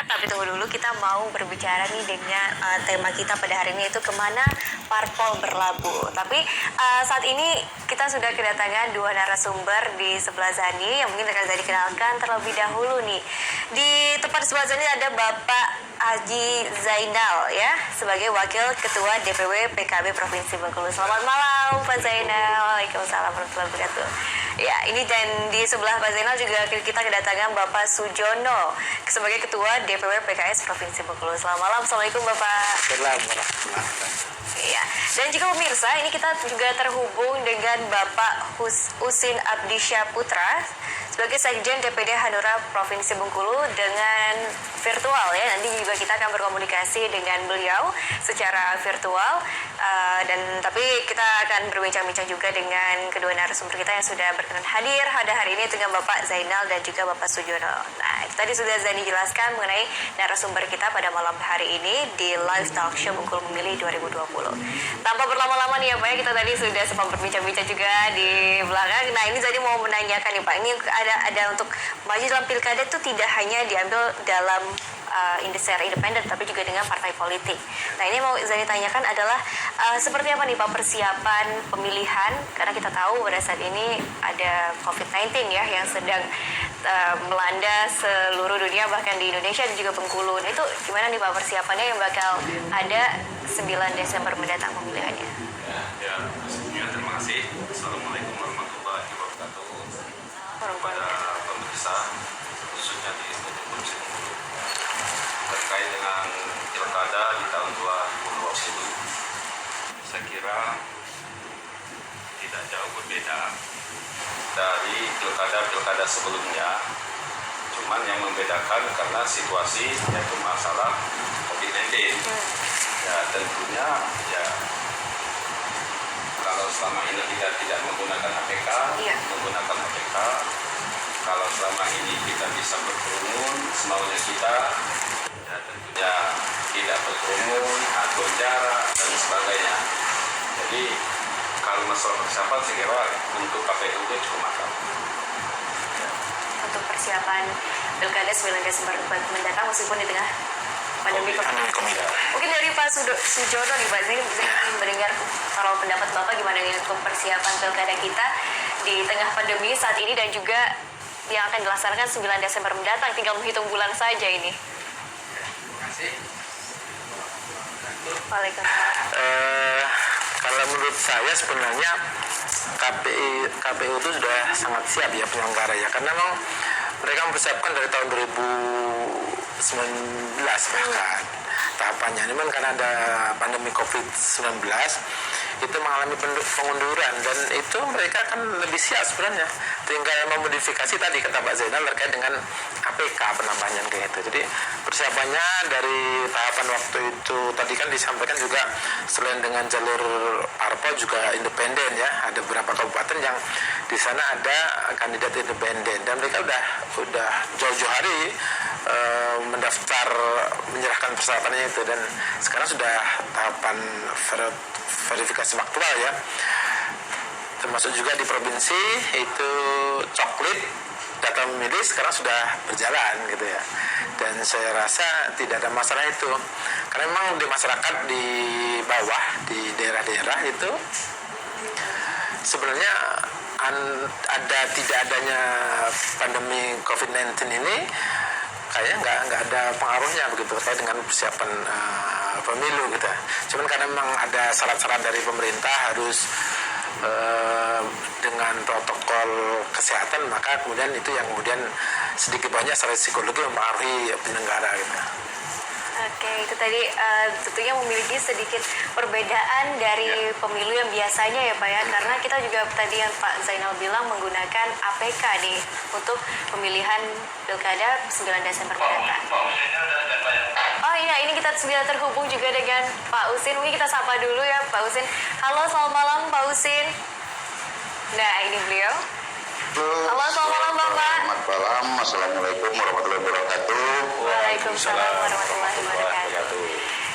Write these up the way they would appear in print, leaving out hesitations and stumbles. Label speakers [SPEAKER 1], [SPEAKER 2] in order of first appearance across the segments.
[SPEAKER 1] Tapi tunggu dulu, kita mau berbicara nih dengan tema kita pada hari ini, yaitu kemana parpol berlabuh. Tapi saat ini kita sudah kedatangan dua narasumber di sebelah Zani yang mungkin akan Zani kenalkan terlebih dahulu nih. Di tempat sebelah Zani ada Bapak Haji Zainal ya, sebagai Wakil Ketua DPW PKB Provinsi Bengkulu. Selamat malam Pak Zainal. Waalaikumsalam warahmatullahi wabarakatuh. Ya, ini dan di sebelah Pak Zainal juga kita kedatangan Bapak Sujono sebagai Ketua DPW PKS Provinsi Bengkulu. Selamat malam, Assalamualaikum Bapak.
[SPEAKER 2] Selamat malam.
[SPEAKER 1] Ya, dan juga pemirsa, ini kita juga terhubung dengan Bapak Husin Abdisya Putra sebagai Sekjen DPD Hanura Provinsi Bengkulu dengan virtual ya. Nanti juga kita akan berkomunikasi dengan beliau secara virtual dan tapi kita akan berbincang-bincang juga dengan kedua narasumber kita yang sudah berkenan hadir pada hari ini dengan Bapak Zainal dan juga Bapak Sujono. Nah, tadi sudah Zani jelaskan mengenai narasumber kita pada malam hari ini di live talk show Bengkulu Memilih 2020. Tanpa berlama-lama nih ya Pak, kita tadi sudah sempat berbincang-bincang juga di belakang. Nah, ini Zani mau menanyakan nih Pak, ini ada untuk maju dalam pilkada itu tidak hanya diambil dalam secara independen tapi juga dengan partai politik. Nah, ini mau Zani tanyakan adalah seperti apa nih Pak persiapan pemilihan, karena kita tahu pada saat ini ada COVID-19 ya yang sedang melanda seluruh dunia, bahkan di Indonesia dan juga Bengkulu. Nah, itu gimana nih Pak persiapannya yang bakal ada 9 Desember mendatang pemilihannya?
[SPEAKER 3] Ya, sebelumnya terima kasih. Assalamualaikum warahmatullahi wabarakatuh. Kepada pemirsa khususnya di Studio Provinsi Bengkulu terkait dengan pilkada di tahun 2020, saya kira tidak jauh berbeda dari pilkada sebelumnya. Cuman yang membedakan karena situasi yaitu masalah COVID-19. Ya, tentunya ya kalau selama ini kita tidak menggunakan APK, menggunakan APK, kalau selama ini kita bisa berkerumun semaunya kita, ya tentunya tidak berkerumun, atur jarak dan sebagainya. Jadi kalau masalah persiapan saya kira untuk KPU itu cukup matang.
[SPEAKER 1] Untuk persiapan pilkada 9 Desember mendatang meskipun di tengah pandemi COVID-19. Mungkin dari Pak Sujono nih Pak, saya ingin mendengar kalau pendapat Bapak gimana nih untuk persiapan pilkada kita di tengah pandemi saat ini dan juga yang akan dilaksanakan 9 Desember mendatang, tinggal menghitung bulan saja ini.
[SPEAKER 2] Terima kasih.
[SPEAKER 1] Waalaikumsalam.
[SPEAKER 2] Kalau menurut saya sebenarnya KPU itu sudah sangat siap ya penyelenggara ya, karena memang mereka mempersiapkan dari tahun 2019 bahkan tahapannya. Ini karena ada pandemi COVID-19 itu mengalami pengunduran dan itu mereka kan lebih siap sebenarnya, tinggal memodifikasi tadi kata Pak Zainal terkait dengan APK penambahannya kayak gitu. Jadi persiapannya dari tahapan waktu itu tadi kan disampaikan juga selain dengan jalur parpol juga independen ya, ada beberapa kabupaten yang di sana ada kandidat independen dan mereka udah jauh-jauh hari mendaftar menyerahkan persyaratannya itu, dan sekarang sudah tahapan verifikasi faktual ya, termasuk juga di provinsi itu coklit data memilih sekarang sudah berjalan gitu ya, dan saya rasa tidak ada masalah itu karena memang di masyarakat di bawah di daerah-daerah itu sebenarnya ada tidak adanya pandemi COVID-19 ini kayaknya nggak ada pengaruhnya begitu terkait dengan persiapan pemilu gitu. Cuman karena memang ada syarat-syarat dari pemerintah harus dengan protokol kesehatan, maka kemudian itu yang kemudian sedikit banyak secara psikologi mempengaruhi penyelenggara gitu.
[SPEAKER 1] Oke, itu tadi tentunya memiliki sedikit perbedaan dari pemilu yang biasanya ya Pak ya, karena kita juga tadi yang Pak Zainal bilang menggunakan APK nih untuk pemilihan pilkada 9 Desember mendatang. Oh iya, ini kita sudah terhubung juga dengan Pak Husin. Mungkin kita sapa dulu ya Pak Husin. Halo, selamat malam Pak Husin. Nah, ini beliau. Halo, selamat malam Bapak.
[SPEAKER 4] Selamat malam, Assalamualaikum warahmatullahi wabarakatuh.
[SPEAKER 1] Waalaikumsalam warahmatullahi wabarakatuh.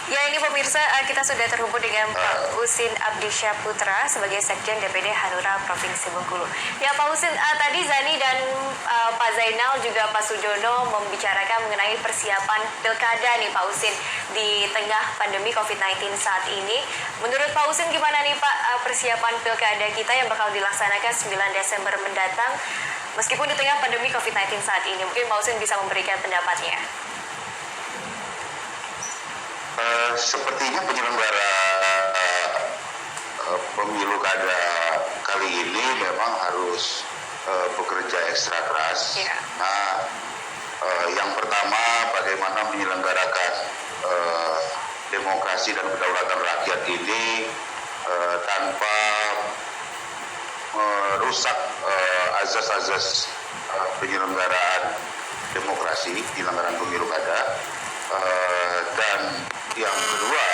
[SPEAKER 1] Ya, ini pemirsa, kita sudah terhubung dengan Pak Husin Abdisyah Putra sebagai Sekjen DPD Hanura Provinsi Bengkulu. Ya, Pak Husin, tadi Zani dan Pak Zainal juga Pak Sujono membicarakan mengenai persiapan pilkada nih Pak Husin di tengah pandemi COVID-19 saat ini. Menurut Pak Husin gimana nih Pak persiapan pilkada kita yang bakal dilaksanakan 9 Desember mendatang meskipun di tengah pandemi COVID-19 saat ini? Mungkin Pak Husin bisa memberikan pendapatnya.
[SPEAKER 4] Sepertinya penyelenggara pemilu kada kali ini memang harus bekerja ekstra keras.
[SPEAKER 1] Yeah.
[SPEAKER 4] Nah, yang pertama bagaimana menyelenggarakan demokrasi dan kedaulatan rakyat ini tanpa merusak azas-azas penyelenggaraan demokrasi, penyelenggaraan pemilu kada. Dan yang kedua,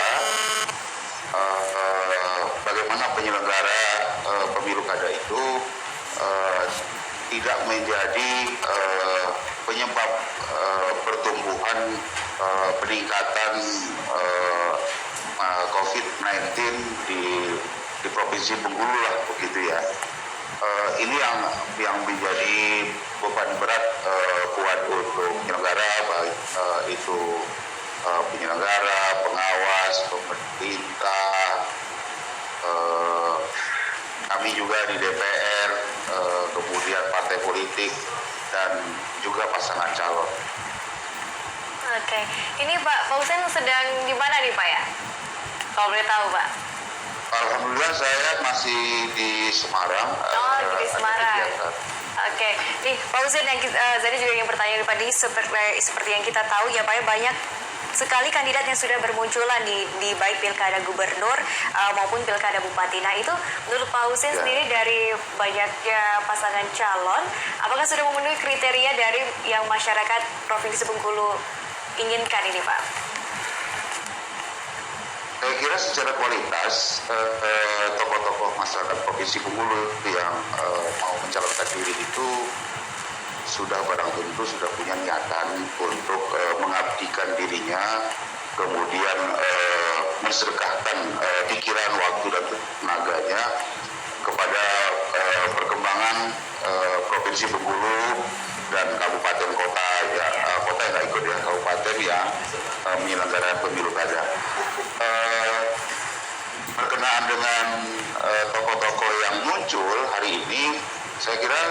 [SPEAKER 4] bagaimana penyelenggara pemilu kada itu tidak menjadi penyebab pertumbuhan peningkatan COVID-19 di Provinsi Bengkulu lah begitu ya. Ini yang menjadi beban berat buat untuk penyelenggara, baik itu penyelenggara, pengawas, pemerintah, kami juga di DPR, kemudian partai politik dan juga pasangan calon.
[SPEAKER 1] Oke, ini Pak Husin sedang di mana nih Pak ya? Kalau boleh tahu Pak.
[SPEAKER 4] Alhamdulillah saya masih di Semarang.
[SPEAKER 1] Di Semarang. Oke, nih Pak Husin, yang Zani juga ingin bertanya tadi seperti yang kita tahu ya Pak ya, banyak sekali kandidat yang sudah bermunculan di baik pilkada gubernur maupun pilkada bupati. Nah itu menurut Pak Husin sendiri dari banyaknya pasangan calon, apakah sudah memenuhi kriteria dari yang masyarakat Provinsi Bengkulu inginkan ini Pak?
[SPEAKER 4] Saya kira secara kualitas tokoh-tokoh masyarakat Provinsi Bengkulu yang mau mencalonkan diri itu sudah barang tentu sudah punya niatan untuk mengabdikan dirinya, kemudian mensedekahkan pikiran, waktu dan tenaganya kepada perkembangan Provinsi Bengkulu dan kabupaten kota ya, kota yang nggak ikut ya, kabupaten yang menyelenggarakan pemilu kada. Berkenaan dengan tokoh-tokoh yang muncul hari ini, saya kira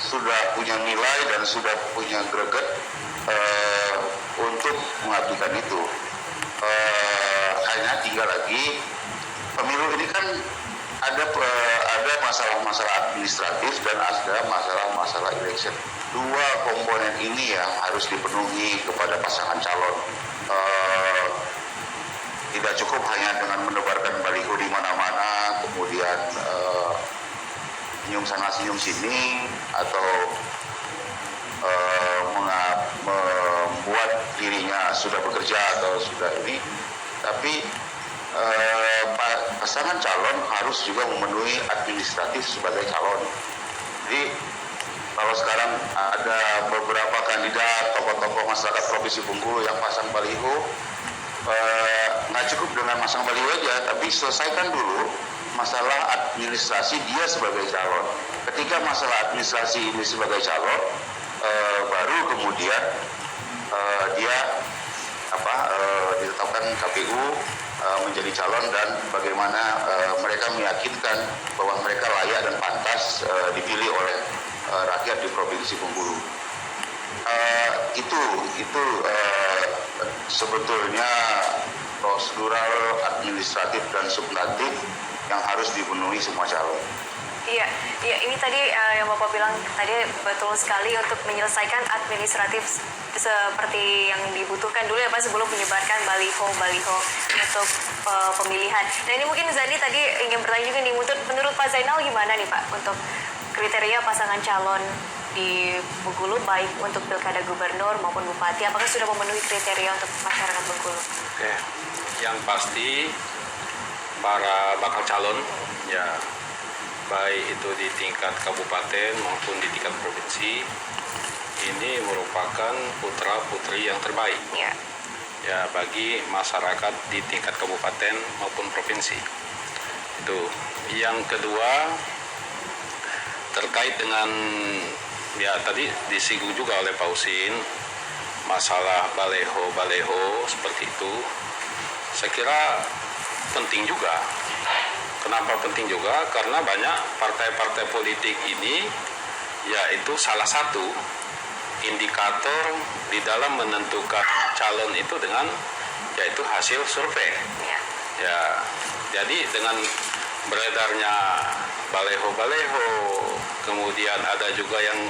[SPEAKER 4] sudah punya nilai dan sudah punya greget untuk mengabdikan itu. Hanya tinggal lagi pemilu ini kan ada masalah-masalah administratif dan ada masalah-masalah election. Dua komponen ini yang harus dipenuhi kepada pasangan calon. Tidak cukup hanya dengan menebarkan baliho di mana-mana, kemudian senyum sana senyum sini, atau membuat dirinya sudah bekerja atau sudah ini, tapi pasangan calon harus juga memenuhi administratif sebagai calon. Jadi kalau sekarang ada beberapa kandidat tokoh-tokoh masyarakat Provinsi Bengkulu yang pasang baliho, nggak cukup dengan pasang baliho aja, tapi selesaikan dulu masalah administrasi dia sebagai calon. Ketika masalah administrasi ini sebagai calon, baru kemudian dia ditetapkan KPU menjadi calon dan bagaimana mereka meyakinkan bahwa mereka layak dan pantas dipilih oleh rakyat di Provinsi Bengkulu. Itu sebetulnya prosedural, administratif dan substantif yang harus dipenuhi semua calon.
[SPEAKER 1] Iya, ini tadi yang Bapak bilang tadi betul sekali, untuk menyelesaikan administratif seperti yang dibutuhkan dulu ya Pak sebelum menyebarkan baliho untuk pemilihan. Nah ini mungkin Zani tadi ingin bertanya juga nih, menurut Pak Zainal gimana nih Pak untuk kriteria pasangan calon di Bengkulu baik untuk pilkada gubernur maupun bupati, apakah sudah memenuhi kriteria untuk masyarakat Bengkulu?
[SPEAKER 3] Oke, yang pasti para bakal calon ya, baik itu di tingkat kabupaten maupun di tingkat provinsi, ini merupakan putra-putri yang terbaik.
[SPEAKER 1] Ya.
[SPEAKER 3] ya bagi masyarakat di tingkat kabupaten maupun provinsi. Itu. Yang kedua terkait dengan ya tadi disinggung juga oleh Pak Husin masalah baleho seperti itu. Saya kira penting juga. Kenapa penting juga? Karena banyak partai-partai politik ini yaitu salah satu indikator di dalam menentukan calon itu dengan yaitu hasil survei. Ya, jadi dengan beredarnya baleho, kemudian ada juga yang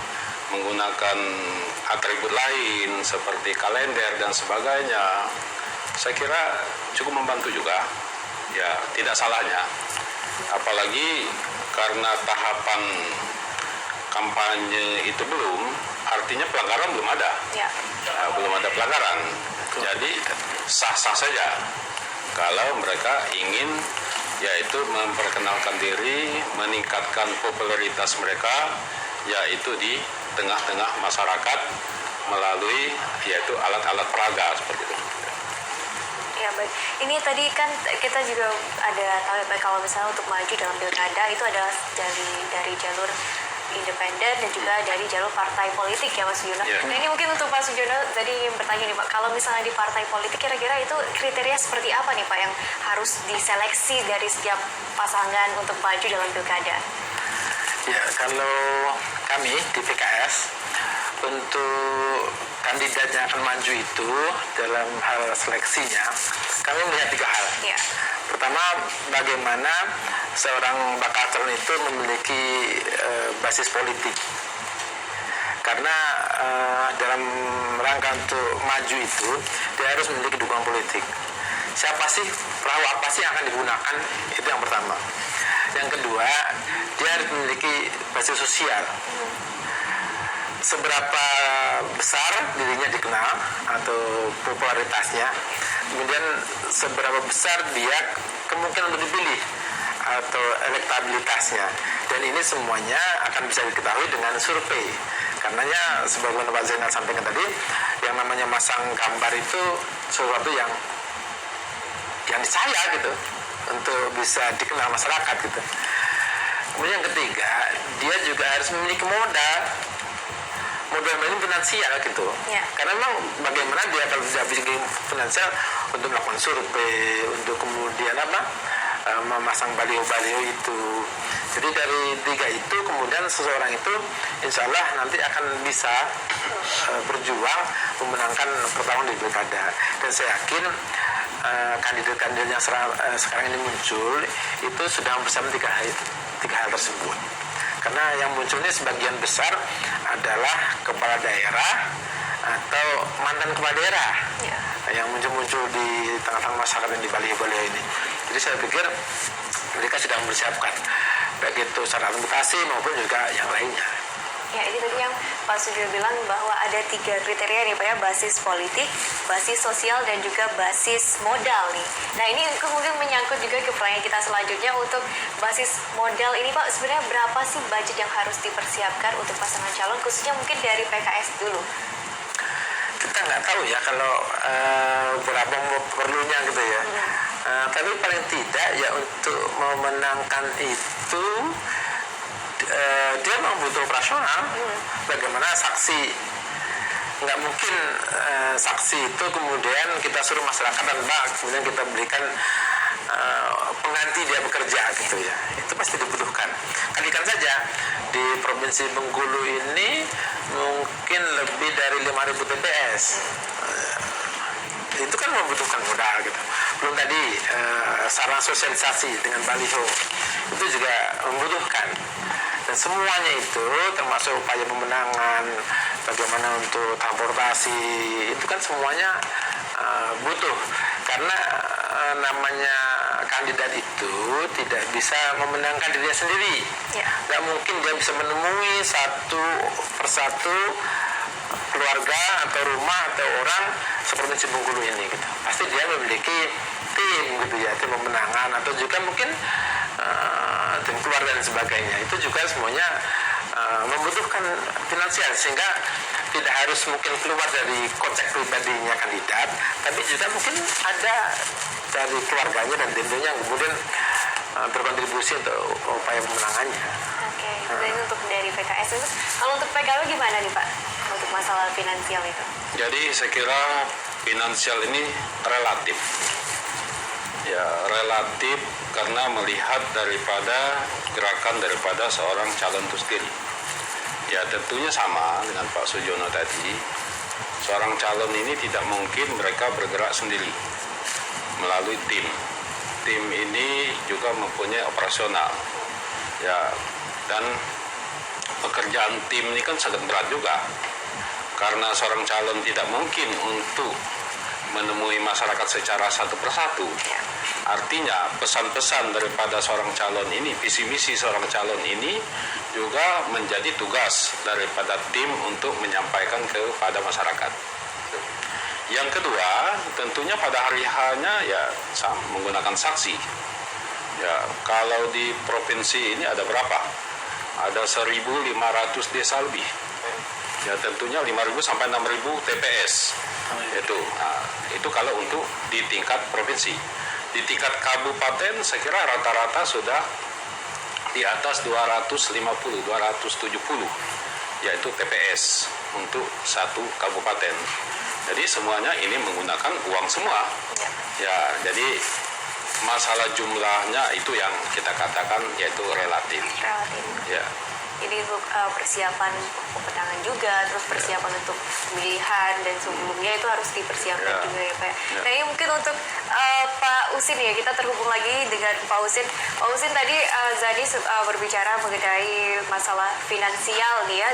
[SPEAKER 3] menggunakan atribut lain seperti kalender dan sebagainya. Saya kira cukup membantu juga. Ya, tidak salahnya. Apalagi karena tahapan kampanye itu belum, artinya pelanggaran belum ada. Belum ada pelanggaran. Jadi sah-sah saja kalau mereka ingin yaitu memperkenalkan diri, meningkatkan popularitas mereka yaitu di tengah-tengah masyarakat melalui yaitu alat-alat peraga seperti itu.
[SPEAKER 1] Ya baik, ini tadi kan kita juga ada tahu ya Pak, kalau misalnya untuk maju dalam pilkada itu adalah dari jalur independen dan juga dari jalur partai politik ya Mas Sugiono. Nah ini mungkin untuk Pak Sugiono tadi bertanya nih Pak, kalau misalnya di partai politik kira-kira itu kriteria seperti apa nih Pak yang harus diseleksi dari setiap pasangan untuk maju dalam pilkada?
[SPEAKER 2] Ya, kalau kami di PKS untuk kandidat yang akan maju itu dalam hal seleksinya kami melihat 3 hal. Pertama, bagaimana seorang bakal calon itu memiliki basis politik. Karena dalam rangka untuk maju itu dia harus memiliki dukungan politik. Siapa sih, perahu apa sih yang akan digunakan, itu yang pertama. Yang kedua, dia harus memiliki basis sosial. Seberapa besar dirinya dikenal atau popularitasnya, kemudian seberapa besar dia kemungkinan untuk dipilih atau elektabilitasnya, dan ini semuanya akan bisa diketahui dengan survei. Karenanya sebagaimana Pak Zainal sampaikan tadi, yang namanya masang gambar itu sesuatu yang disayang gitu untuk bisa dikenal masyarakat gitu. Kemudian yang ketiga, dia juga harus memiliki modal ini finansial gitu. Karena memang bagaimana dia kalau bisa bikin finansial untuk melakukan survei, untuk kemudian memasang baliho-baliho itu. Jadi dari 3 itu kemudian seseorang itu insya Allah nanti akan bisa berjuang memenangkan pertarungan di pilkada. Dan saya yakin kandidat-kandidat yang sekarang ini muncul itu sudah mempersiapkan 3 hal tersebut. Karena yang muncul ini sebagian besar adalah kepala daerah atau mantan kepala daerah yang muncul di tengah-tengah masyarakat dan di baliho-baliho ini. Jadi saya pikir mereka sudah mempersiapkan baik itu secara administrasi maupun juga yang lainnya.
[SPEAKER 1] Ya, ini tadi yang Pak Sugiono bilang bahwa ada 3 kriteria nih Pak ya, basis politik, basis sosial, dan juga basis modal nih. Nah ini kemudian menyangkut juga ke pertanyaan kita selanjutnya untuk basis modal ini Pak, sebenarnya berapa sih budget yang harus dipersiapkan untuk pasangan calon, khususnya mungkin dari PKS dulu?
[SPEAKER 2] Kita nggak tahu ya kalau berapa perlunya gitu ya. Tapi paling tidak ya untuk memenangkan itu dia memang butuh operasional. Bagaimana saksi, nggak mungkin saksi itu kemudian kita suruh masyarakat dan kemudian kita berikan pengganti dia bekerja gitu ya. Itu pasti dibutuhkan. Kalikan saja di Provinsi Bengkulu ini mungkin lebih dari 5.000 TPS. Itu kan membutuhkan modal gitu. Belum tadi sarana sosialisasi dengan baliho itu juga membutuhkan. Dan semuanya itu termasuk upaya pemenangan, bagaimana untuk transportasi, itu kan semuanya butuh. Karena namanya kandidat itu tidak bisa memenangkan dirinya sendiri. Nggak mungkin dia bisa menemui satu persatu keluarga atau rumah atau orang seperti Bengkulu ini gitu. Pasti dia memiliki tim gitu ya, tim pemenangan atau juga mungkin tim keluarga dan sebagainya. Itu juga semuanya membutuhkan finansial, sehingga tidak harus mungkin keluar dari konteks pribadinya kandidat, tapi juga mungkin ada dari keluarganya dan tentunya yang kemudian berkontribusi untuk upaya pemenangannya.
[SPEAKER 1] Oke, jadi untuk dari PKS itu, kalau untuk PKB gimana nih Pak? Untuk masalah finansial itu?
[SPEAKER 3] Jadi saya kira finansial ini relatif. Ya, relatif karena melihat daripada gerakan daripada seorang calon itu sendiri. Ya, tentunya sama dengan Pak Sujono tadi. Seorang calon ini tidak mungkin mereka bergerak sendiri melalui tim. Tim ini juga mempunyai operasional. Ya, dan pekerjaan tim ini kan sangat berat juga. Karena seorang calon tidak mungkin untuk menemui masyarakat secara satu persatu. Artinya pesan-pesan daripada seorang calon ini, visi misi seorang calon ini juga menjadi tugas daripada tim untuk menyampaikan kepada masyarakat. Yang kedua, tentunya pada hari H-nya ya menggunakan saksi. Ya, kalau di provinsi ini ada berapa? Ada 1.500 desa lebih. Ya, tentunya 5.000 sampai 6.000 TPS. Itu kalau untuk di tingkat provinsi. Di tingkat kabupaten saya kira rata-rata sudah di atas 250, 270 yaitu TPS untuk satu kabupaten. Jadi semuanya ini menggunakan uang semua. Ya, jadi masalah jumlahnya itu yang kita katakan yaitu relatif. Ya.
[SPEAKER 1] Jadi untuk persiapan pemenangan juga, terus persiapan untuk pemilihan dan sebelumnya itu harus dipersiapkan juga ya Pak. Nah ini mungkin untuk Pak Usin ya, kita terhubung lagi dengan Pak Usin. Pak Usin tadi Zani berbicara mengenai masalah finansial nih ya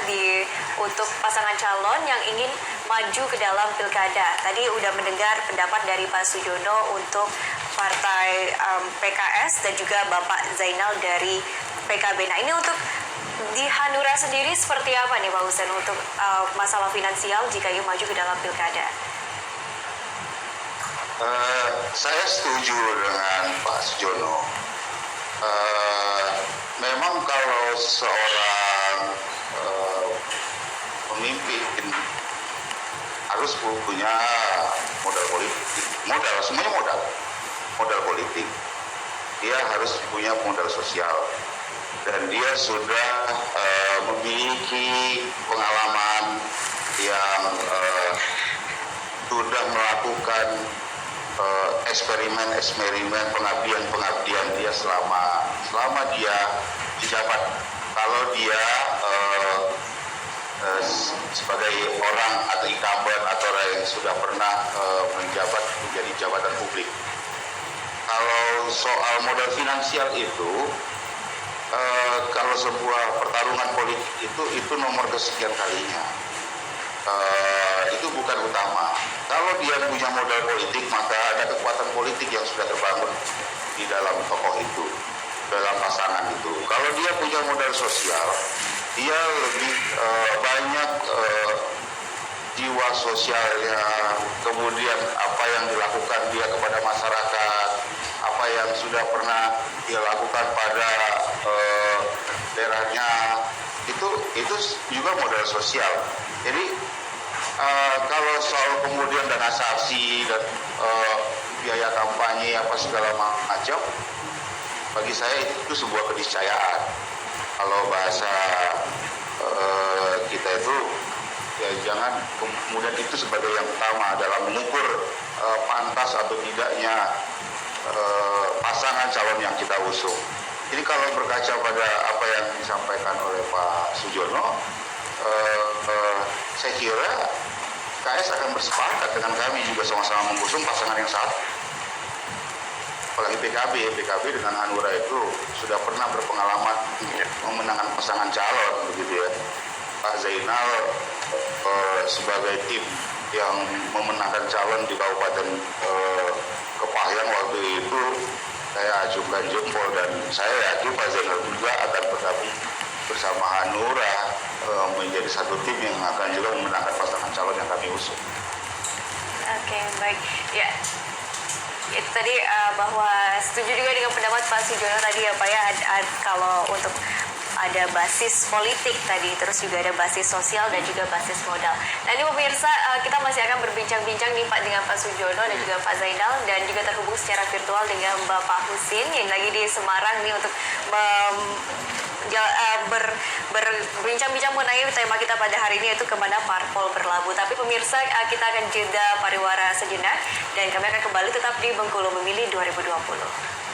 [SPEAKER 1] untuk pasangan calon yang ingin maju ke dalam pilkada. Tadi udah mendengar pendapat dari Pak Sujono untuk partai PKS dan juga Bapak Zainal dari PKB. Nah ini untuk di Hanura sendiri seperti apa nih Pak Usen untuk masalah finansial jika ingin maju ke dalam pilkada?
[SPEAKER 4] Saya setuju dengan Pak Sujono. Memang kalau seorang pemimpin harus punya modal politik, semuanya modal politik. Dia harus punya modal sosial. Dan dia sudah memiliki pengalaman yang sudah melakukan eksperimen pengabdian dia selama dia menjabat. Kalau dia sebagai orang atau incumbent atau orang yang sudah pernah menjabat menjadi jabatan publik. Kalau soal modal finansial itu kalau sebuah pertarungan politik itu nomor kesekian kalinya, itu bukan utama. Kalau dia punya modal politik, maka ada kekuatan politik yang sudah terbangun di dalam tokoh itu, dalam pasangan itu. Kalau dia punya modal sosial, dia lebih banyak jiwa sosialnya, kemudian apa yang dilakukan dia kepada masyarakat, apa yang sudah pernah dia lakukan pada daerahnya, itu juga modal sosial. Jadi kalau soal kemudian dana saksi dan biaya kampanye apa segala macam, bagi saya itu sebuah keniscayaan. Kalau bahasa kita itu ya jangan kemudian itu sebagai yang utama dalam mengukur pantas atau tidaknya pasangan calon yang kita usung. Jadi kalau berkaca pada apa yang disampaikan oleh Pak Sujono, saya kira KS akan bersepakat dengan kami juga sama-sama mengusung pasangan yang satu. Apalagi PKB dengan Hanura itu sudah pernah berpengalaman memenangkan pasangan calon begitu ya. Pak Zainal sebagai tim yang memenangkan calon di Kabupaten Kepahyang waktu itu saya acungkan jempol dan saya yakin Pak Zainal juga akan bergabung bersama Hanura menjadi satu tim yang akan juga memenangkan pasangan calon yang kami usung.
[SPEAKER 1] Oke, baik. Ya, itu tadi bahwa setuju juga dengan pendapat Pak Sujono tadi ya Pak ya, kalau untuk ada basis politik tadi, terus juga ada basis sosial dan juga basis modal. Nah ini pemirsa, kita masih akan berbincang-bincang nih Pak dengan Pak Sujono dan juga Pak Zainal, dan juga terhubung secara virtual dengan Bapak Husin yang lagi di Semarang nih untuk berbincang-bincang mengenai tema kita pada hari ini, yaitu kemana parpol berlabuh. Tapi pemirsa, kita akan jeda pariwara sejenak dan kami akan kembali tetap di Bengkulu Memilih 2020.